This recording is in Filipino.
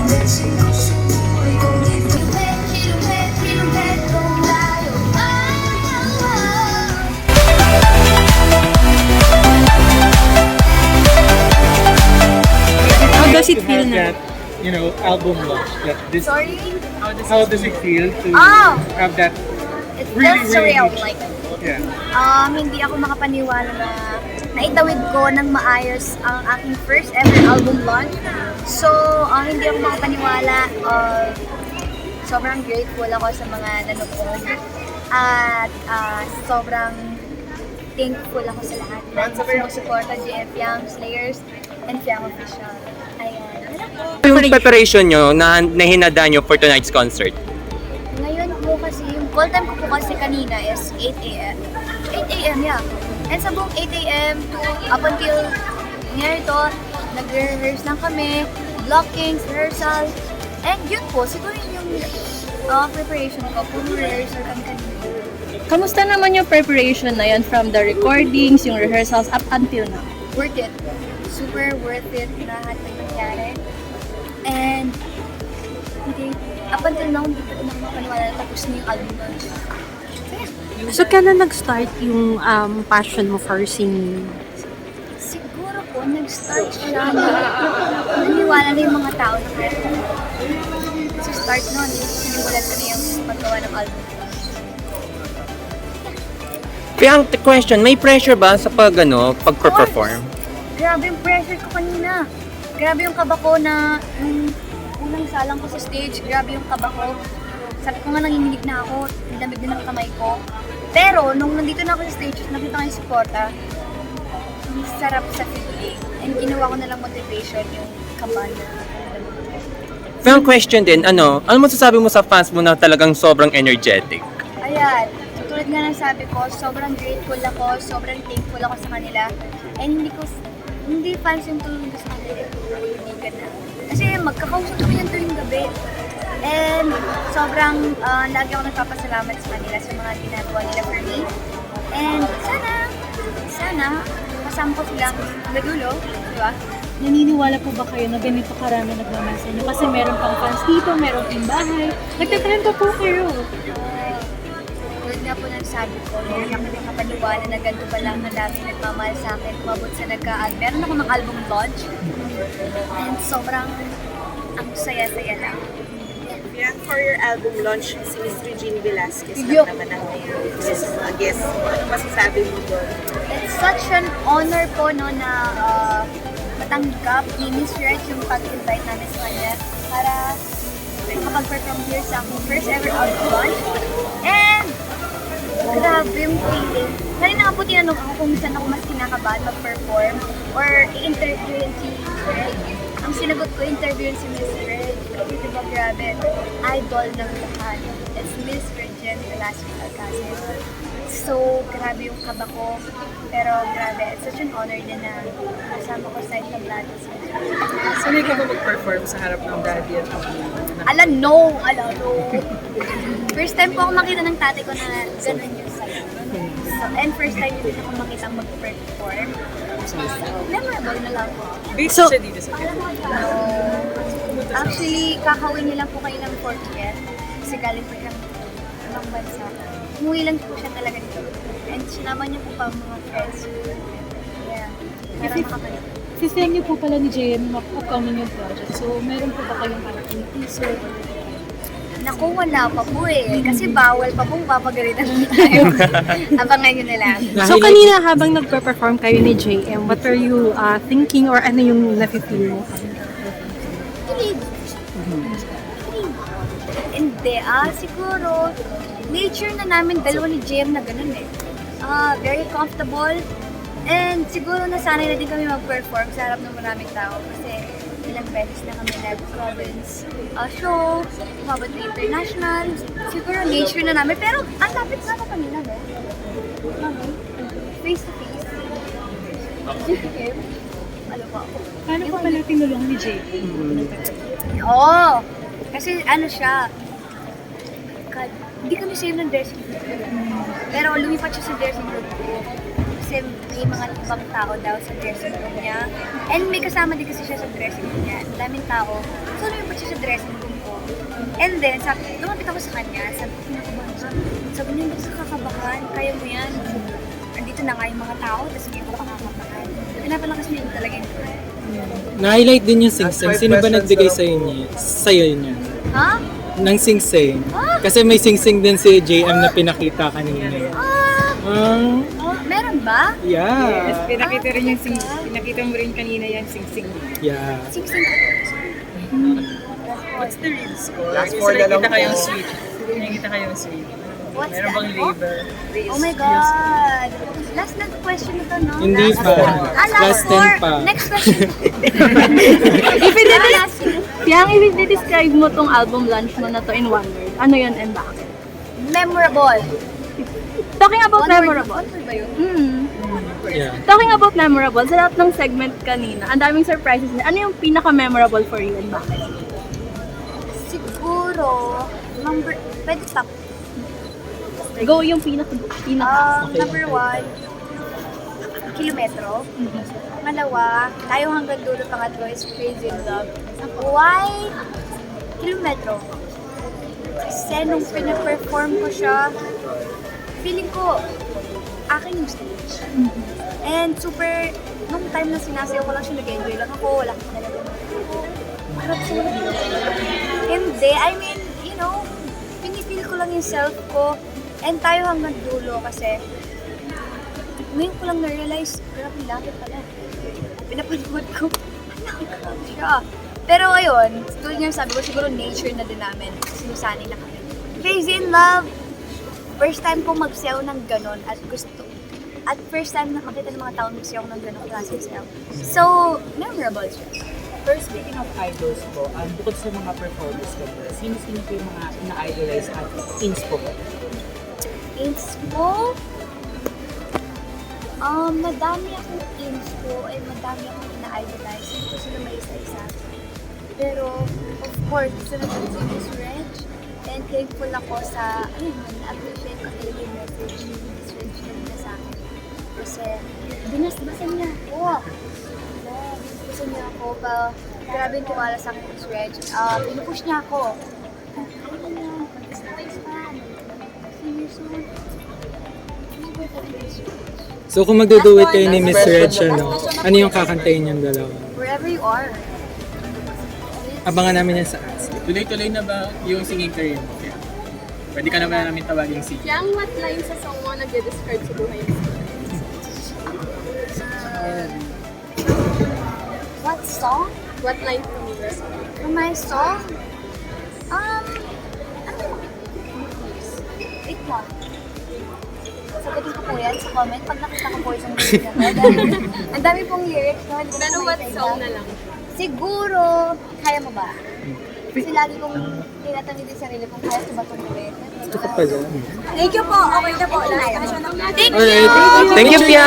How does it feel now? That, album launch. Sorry? How does it feel to have that? It Really, feels really surreal. huge. Like, Yeah. hindi ako makapaniwala na naitawid ko ng maayos ang aking first ever album launch. So, hindi ako makapaniwala. Sobrang grateful ako sa mga nanonood. At sobrang thankful ako sa lahat ng sumusuporta, GF Young, Slayers, and Fiang Official. Ayan. Yung preparation nyo na hinada nyo for tonight's concert? Ngayon po kasi, yung call time ko po kasi kanina is 8 a.m. 8 a.m. yeah. And sa buong 8 a.m. to up until ngayon ito, nag-rehearse lang kami, blockings, rehearsal. And yun po, siguro yung preparation ko, puro rehearsal kami kanina. Kamusta naman yung preparation na yan from the recordings, yung rehearsals up until now? Worth it. Super worth it na lahat ng nangyari. And up until now, hindi ko nakapaniwala na tapos na yung album launch. So, kailan nag-start yung passion mo for singing? Siguro po, nag-start siya na naniwala na yung mga tao na kaya ko. So, start nun, sinimulan ko na yung paggawa ng album. Kaya ang question, may pressure ba sa pag-perform? Grabe yung pressure ko kanina. Grabe yung kaba ko na yung unang salang ko sa stage. Grabe yung kaba ko. Sabi ko nga nanginginig na ako. Nilamig din ang kamay ko. Pero nung nandito na ako sa stage, nakita ko yung suporta. Ang sarap sa feeling. And ginawa ko na lang motivation yung kaba na. Kaya ang question din, ano masasabi mo sa fans mo na talagang sobrang energetic? Ayan. Tulad nga ng sabi ko, sobrang grateful ako. Sobrang thankful ako sa kanila. And hindi fans yung tulong ko sa kanila. Kaibigan na. Kasi magkakausap kami yan tuwing gabi. And sobrang lagi ako nagpapasalamat sa kanila sa mga ginagawa nila for me. And sana, kasama ko silang nadulo, di ba? Naniniwala po ba kayo na ganito karami nagmamahal sa inyo? Kasi meron pang fans dito, meron pang bahay. Nagtatrend pa po kayo. Tulad nga po ng sabi ko, hindi ako nakapaniwala na ganito pa lang na dami nagmamahal sa akin. Umabot sa meron ako ng album launch. And sobrang ang saya-saya lang. Yan, for your album launch, si Miss Regine Velasquez lang naman ang guest. Ano masasabi mo doon? It's such an honor po no, na matanggap ni Miss Reg yung pag-invite namin sa kanya para makapag-perform here sa aking first ever album launch. And grabe yung feeling. Kanina nga po tinanong ako kung saan ako mas kinakabahan mag-perform or i-interview si Miss Reg. Ang sinagot ko, interview si Miss Reg. Kasi diba grabe, idol ng lahat. It's Miss Regine Velasquez Alcacel. So, grabe yung kaba ko. Pero grabe, it's such an honor din na kasama ko sa itablado sa Sanay ka ba mag-perform sa harap ng daddy at no. First time po ako makita ng tatay ko na ganun yung sayo. So, and first time din ako makita mag-perform. So, memorable na lang po. Based siya dito sa Actually, kakawin niya lang po kayo ng 40th. Kasi galing po siyang ibang bansa. Umuwi lang po siya talaga dito. And sinama niya po pa mga friends. Yeah. Parang makakalit. Sisiyan niyo po pala ni JM na upcoming yung project. So, meron po ba kayong activities? Naku, wala pa po eh. Kasi bawal pa pong papagalitan tayo. Abangan nyo na lang. So, kanina habang nagpe-perform kayo ni JM, what were you thinking or ano yung nafe-feel mo? Kilig. Hindi, siguro, nature na namin dalawa ni JM na ganun eh. Very comfortable. And siguro nasanay na din kami mag-perform sa harap ng maraming tao. Kasi ilang beses na kami nag-province show, umabot na international. Siguro nature na namin. Pero ang lapit na ako kanina, no? Face to face. JM, ano pa ako? Paano po pala tinulong ni JM? Oo! Kasi ano siya, hindi kami save ng dressing room. Pero lumipat siya sa dressing room ko. Kasi may mga ibang tao daw sa dressing room niya. And may kasama din kasi siya sa dressing room niya. Daming tao. So lumipat siya sa dressing room ko. And then, lumapit ako sa kanya, sabi ko, kinakabahan siya. Sabi niya, hindi ka kakabahan, kaya mo yan. Andito na nga yung mga tao, tapos hindi ko kakabahan. Pinapalakas niya yung talaga yung Na-highlight din yung sing-sing. Sino ba nagbigay sa'yo niya? Ha? Ng sing-sing. Kasi may sing-sing din si JM na pinakita kanina. Meron ba? Yeah. Pinakita rin yung pinakita mo rin kanina yung sing-sing. Yeah. Sing-sing. What's the real score? Last Kasi four na lang nakita po. kayong sweet. Nakita kayong sweet. What's Meron bang that? labor? Oh my God! Last na question na to, no? Hindi Last pa. four. Last Last 10 four. pa. Next question. Yang, i-describe mo tong album launch mo na to in one word. Ano yun and bakit? Memorable. Talking about One word- memorable. one word ba yun? Yeah. Talking about memorable, sa lahat ng segment kanina, ang daming surprises niya. Ano yung pinaka-memorable for you and bakit? Siguro, pwede stop. Go yung pinaka. Number 1, kilometro. Pangalawa, tayo hanggang dulo. Pangatlo is Crazy in Love. Why kilometro? Kasi nung pina-perform ko siya, feeling ko, akin yung stage. And super, nung time na sinasayaw ko lang siya, nag-enjoy lang ako, wala ko talaga. Harap siya. Hindi, I mean, you know, pinipil ko lang yung self ko. And tayo hanggang dulo kasi ngayon ko lang na-realize, grabe lapit pala. Pinapanood ko, grabe siya. Pero ayun, tulad nga sabi ko, siguro nature na din namin. Sinusanay na kami. Crazy in Love, first time ko magsayaw ng ganon at gusto. At first time nakakita ng mga tao magsayaw ng ganon klase sayaw. So, memorable siya. First, speaking of idols po, bukod sa mga performers ko, sino-sino po yung mga ina-idolize at inspo po? Inspo? Madami akong inspo and madami akong ina-idolize. Hindi ko sila may isa-isa. Pero, of course, gusto na si Miss Reg. And thankful ako sa, na-appreciate ko talaga yung message ni Miss Reg na sa akin. Kasi, binasbasa niya ako. Binasbasa niya ako pa, grabe yung tiwala sa akin ni Miss Reg. Pinupush niya ako. Kaya niya, mag-stars pa, senior soon. So kung magduduet kayo ni Miss Reg, ano yung kakantayin niyong dalawa? Wherever you are. Abangan namin yan sa ads. Tuloy-tuloy na ba yung singing career mo? Kaya, pwede ka na ba namin tawagin si Yang, what line sa song mo nag-describe sa buhay mo? What song? What line from your song? From my song? Wait lang. Sagutin ko po yan sa comment pag nakita ko po isang video na to. Ang dami pong lyrics, no? Hindi ko Pero na what makita song iba. na lang? Siguro, kaya mo ba? Kasi lagi kong tinatanong din sarili kong kaya ko ba itong gawin. Ito ka pa dyan. Thank you po. Okay na po. Thank you. Alright. Thank you, Pia!